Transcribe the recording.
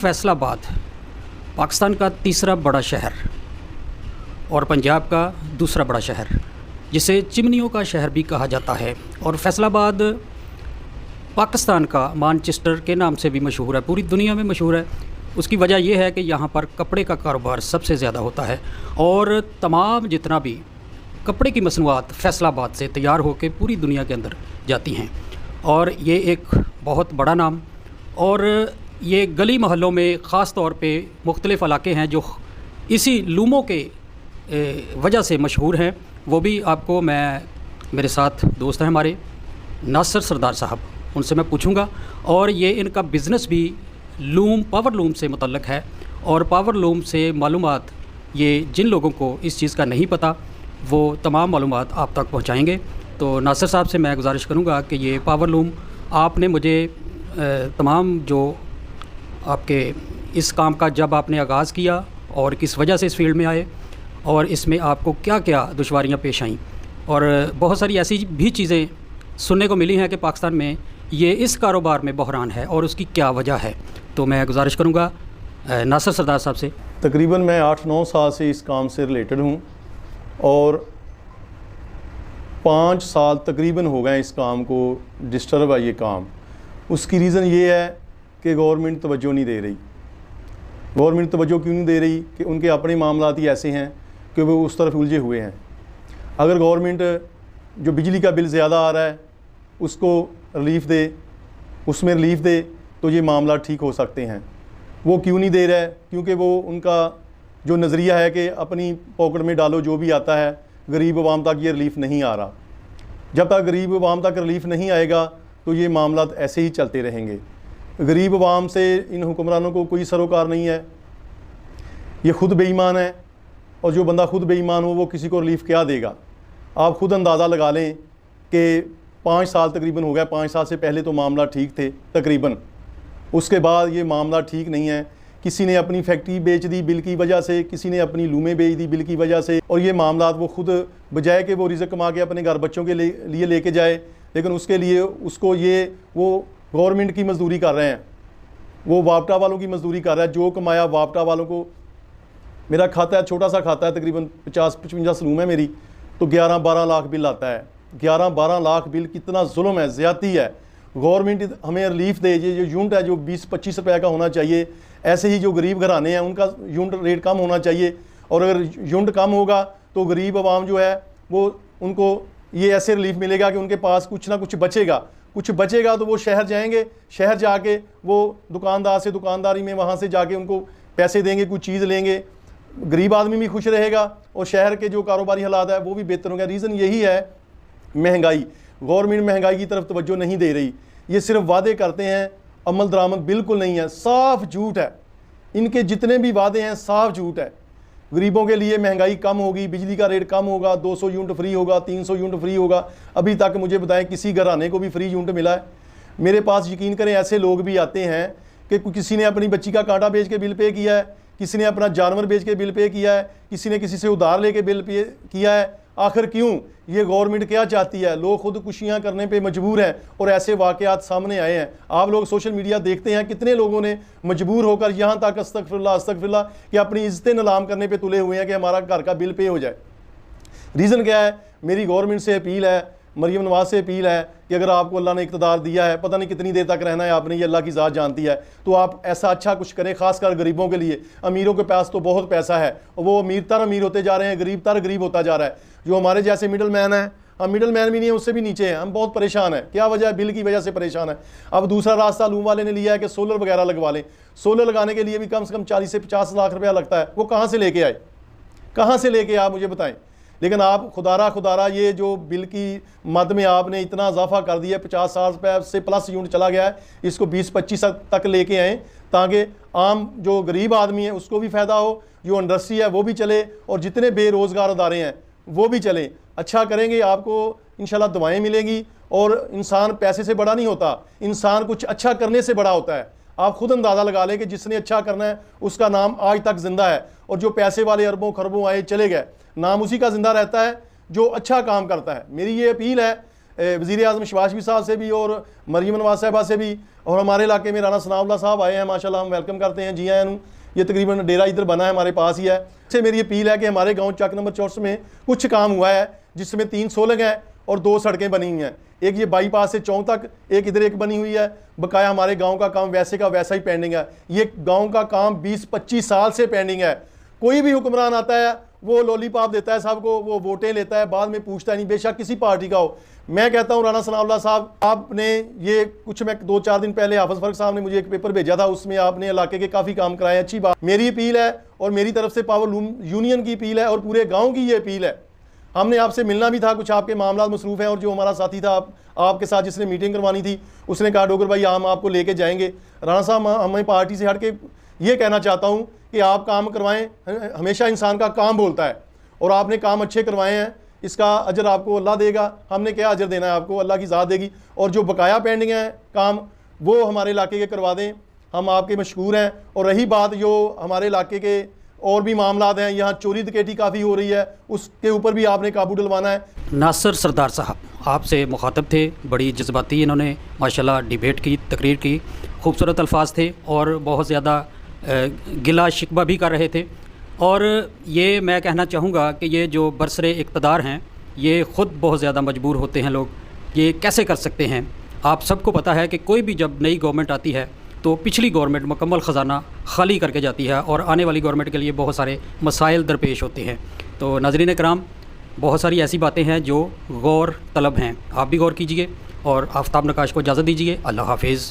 फैसलाबाद पाकिस्तान का तीसरा बड़ा शहर और पंजाब का दूसरा बड़ा शहर, जिसे चिमनियों का शहर भी कहा जाता है। और फैसलाबाद पाकिस्तान का मानचेस्टर के नाम से भी मशहूर है, पूरी दुनिया में मशहूर है। उसकी वजह यह है कि यहाँ पर कपड़े का कारोबार सबसे ज़्यादा होता है और तमाम जितना भी कपड़े की मसनूआत फैसलाबाद से तैयार होकर पूरी दुनिया के अंदर जाती हैं। और ये एक बहुत बड़ा नाम, और ये गली मोहल्लों में ख़ास तौर पे मुख्तलिफ़ इलाके हैं जो इसी लूमों के वजह से मशहूर हैं। वो भी आपको मेरे साथ दोस्त हैं हमारे नासिर सरदार साहब, उनसे मैं पूछूंगा। और ये इनका बिज़नेस भी पावर लूम से मुतल्लक़ है, और पावर लूम से मालूमात ये जिन लोगों को इस चीज़ का नहीं पता वो तमाम मालूमात आप तक पहुंचाएंगे। तो नासिर साहब से मैं गुजारिश करूंगा कि ये पावर लूम आपने मुझे तमाम जो आपके इस काम का जब आपने आगाज़ किया और किस वजह से इस फील्ड में आए, और इसमें आपको क्या क्या दुश्वारियां पेश आईं, और बहुत सारी ऐसी भी चीज़ें सुनने को मिली हैं कि पाकिस्तान में ये इस कारोबार में बहरान है और उसकी क्या वजह है। तो मैं गुजारिश करूंगा नासिर सरदार साहब से। तकरीबन मैं 8-9 साल से इस काम से रिलेटेड हूँ और 5 साल तकरीबन हो गए इस काम को डिस्टर्ब है ये काम। उसकी रीज़न ये है कि गवर्नमेंट तवज्जो नहीं दे रही। गवर्नमेंट तवज्जो क्यों नहीं दे रही कि उनके अपने मामलात ही ऐसे हैं कि वो उस तरफ उलझे हुए हैं। अगर गवर्नमेंट जो बिजली का बिल ज़्यादा आ रहा है उसको रिलीफ़ दे, उसमें रिलीफ़ दे, तो ये मामला ठीक हो सकते हैं। वो क्यों नहीं दे रहा है? क्योंकि वो उनका जो नज़रिया है कि अपनी पॉकेट में डालो जो भी आता है, गरीब अवाम तक ये रिलीफ़ नहीं आ रहा। जब तक गरीब अवाम तक रिलीफ़ नहीं आएगा तो ये मामला ऐसे ही चलते रहेंगे। गरीब अवाम से इन हुक्मरानों को कोई सरोकार नहीं है, ये ख़ुद बेईमान है, और जो बंदा ख़ुद बेईमान हो वो किसी को रिलीफ़ क्या देगा? आप ख़ुद अंदाज़ा लगा लें कि 5 साल तकरीबन हो गया। 5 साल से पहले तो मामला ठीक थे तकरीबन, उसके बाद ये मामला ठीक नहीं है। किसी ने अपनी फैक्ट्री बेच दी बिल की वजह से, किसी ने अपनी लूमें बेच दी बिल की वजह से, और ये मामला वो ख़ुद बजाय कि वो रिज़्क़ कमा के अपने घर बच्चों के लिए लेके जाए, लेकिन उसके लिए उसको वो गवर्नमेंट की मजदूरी कर रहे हैं, वो वापटा वालों की मजदूरी कर रहा है। जो कमाया वापटा वालों को, मेरा खाता है, छोटा सा खाता है, तकरीबन 50-55 सलूम है मेरी, तो 11-12 लाख बिल आता है। 11-12 लाख बिल कितना जुल्म है, ज़्यादती है। गवर्नमेंट हमें रिलीफ़ दे। ये जो यूनिट है जो 20-25 रुपये का होना चाहिए, ऐसे ही जो गरीब घराने हैं उनका यूनिट रेट कम होना चाहिए। और अगर यूनिट कम होगा तो गरीब आवाम जो है वो उनको ये ऐसे रिलीफ मिलेगा कि उनके पास कुछ ना कुछ बचेगा। कुछ बचेगा तो वो शहर जाएंगे, शहर जाके वो दुकानदार से दुकानदारी में वहाँ से जाके उनको पैसे देंगे, कुछ चीज़ लेंगे। गरीब आदमी भी खुश रहेगा और शहर के जो कारोबारी हालात है वो भी बेहतर होंगे। रीज़न यही है महंगाई। गवर्नमेंट महंगाई की तरफ तवज्जो नहीं दे रही। ये सिर्फ वादे करते हैं, अमल दरामद बिल्कुल नहीं है, साफ झूठ है। इनके जितने भी वादे हैं साफ झूठ है। गरीबों के लिए महंगाई कम होगी, बिजली का रेट कम होगा, 200 यूनिट फ्री होगा, 300 यूनिट फ्री होगा। अभी तक मुझे बताएं किसी घराने को भी फ्री यूनिट मिला है? मेरे पास यकीन करें ऐसे लोग भी आते हैं कि किसी ने अपनी बच्ची का कांटा बेच के बिल पे किया है, किसी ने अपना जानवर बेच के बिल पे किया है, किसी ने किसी से उधार लेके बिल पे किया है। आखिर क्यों? ये गवर्नमेंट क्या चाहती है? लोग खुदकुशियाँ करने पे मजबूर हैं और ऐसे वाक़यात सामने आए हैं। आप लोग सोशल मीडिया देखते हैं, कितने लोगों ने मजबूर होकर यहाँ तक अस्तगफिरुल्लाह कि अपनी इज्जतें नीलाम करने पे तुले हुए हैं कि हमारा घर का बिल पे हो जाए। रीज़न क्या है? मेरी गवर्नमेंट से अपील है, मरीम नवाज से अपील है कि अगर आपको अल्लाह ने इक़्तिदार दिया है, पता नहीं कितनी देर तक रहना है आपने, ये अल्लाह की ज़ात जानती है, तो आप ऐसा अच्छा कुछ करें, ख़ासकर गरीबों के लिए। अमीरों के पास तो बहुत पैसा है और वो अमीर होते जा रहे हैं, गरीब होता जा रहा है। जो हमारे जैसे मिडल मैन है, हम मिडल मैन भी नहीं है, उससे भी नीचे हैं, हम बहुत परेशान हैं। क्या वजह है? बिल की वजह से परेशान है। अब दूसरा रास्ता लूम वाले ने लिया है कि सोलर वगैरह लगवा लें। सोलर लगाने के लिए भी कम से कम 40 से 50 लाख रुपया लगता है। वो कहाँ से लेके आए? कहाँ से लेके आप मुझे बताएं। लेकिन आप खुदारा ये जो बिल की मद में आपने इतना इजाफा कर दिया, 50 रुपये से प्लस यूनिट चला गया है, इसको 20-25 तक लेके आएँ ताकि आम जो गरीब आदमी है उसको भी फ़ायदा हो, जो इंडस्ट्री है वो भी चले, और जितने बेरोज़गार अदारे हैं वो भी चलें। अच्छा करेंगे आपको इंशाल्लाह दुआएं मिलेंगी। और इंसान पैसे से बड़ा नहीं होता, इंसान कुछ अच्छा करने से बड़ा होता है। आप खुद अंदाज़ा लगा लें कि जिसने अच्छा करना है उसका नाम आज तक ज़िंदा है, और जो पैसे वाले अरबों खरबों आए चले गए, नाम उसी का ज़िंदा रहता है जो अच्छा काम करता है। मेरी ये अपील है वज़ीर आज़म शहबाज शरीफ साहब से भी और मरीम नवाज साहबा से भी, और हमारे इलाके में राना सनाउल्लाह साहब आए हैं, माशाल्लाह हम वेलकम करते हैं, जी आया नू। ये तकरीबन डेरा इधर बना है, हमारे पास ही है। इससे मेरी अपील है कि हमारे गांव चक नंबर 64 में कुछ काम हुआ है, जिसमें 3 सोलंग हैं और 2 सड़कें बनी हुई हैं। एक ये बाईपास से चौक तक, एक इधर एक बनी हुई है। बकाया हमारे गांव का काम वैसे का वैसा ही पेंडिंग है। ये गांव का काम 20-25 साल से पेंडिंग है। कोई भी हुक्मरान आता है वो लॉलीपॉप देता है सबको, वो वोटें लेता है, बाद में पूछता नहीं, बेशक किसी पार्टी का हो। मैं कहता हूँ राना सनाउल्लाह साहब, आपने ये कुछ, मैं 2-4 दिन पहले हाफिज फर्क साहब ने मुझे एक पेपर भेजा था, उसमें आपने इलाके के काफ़ी काम कराए, अच्छी बात। मेरी अपील है और मेरी तरफ से पावर यूनियन की अपील है और पूरे गाँव की ये अपील है। हमने आपसे मिलना भी था, कुछ आपके मामला मसरूफ़ हैं, और जो हमारा साथी था आपके साथ जिसने मीटिंग करवानी थी, उसने कहा डोगर भाई हम आपको लेके जाएंगे। राना साहब, हमें पार्टी से हट के ये कहना चाहता हूँ कि आप काम करवाएं, हमेशा इंसान का काम बोलता है, और आपने काम अच्छे करवाए हैं, इसका अजर आपको अल्लाह देगा। हमने क्या अजर देना है आपको, अल्लाह की ज़ात देगी। और जो बकाया पेंडिंग है काम, वो हमारे इलाके के करवा दें, हम आपके मशकूर हैं। और रही बात जो हमारे इलाके के और भी मामलात हैं, यहाँ चोरी डकैती काफ़ी हो रही है, उसके ऊपर भी आपने काबू डलवाना है। नासिर सरदार साहब आपसे मुखातब थे, बड़ी जज्बाती इन्होंने माशाल्लाह डिबेट की, तकरीर की, खूबसूरत अल्फाज थे और बहुत ज़्यादा गिला शिकवा भी कर रहे थे। और ये मैं कहना चाहूँगा कि ये जो बरसरे इक़्तिदार हैं, ये ख़ुद बहुत ज़्यादा मजबूर होते हैं लोग, ये कैसे कर सकते हैं। आप सबको पता है कि कोई भी जब नई गवर्नमेंट आती है तो पिछली गवर्नमेंट मुकम्मल ख़जाना खाली करके जाती है और आने वाली गवर्नमेंट के लिए बहुत सारे मसाइल दरपेश होते हैं। तो नाज़रीन कराम, बहुत सारी ऐसी बातें हैं जो गौर तलब हैं, आप भी गौर कीजिए और आफ्ताब नकाश को इजाज़त दीजिए। अल्लाह हाफिज़।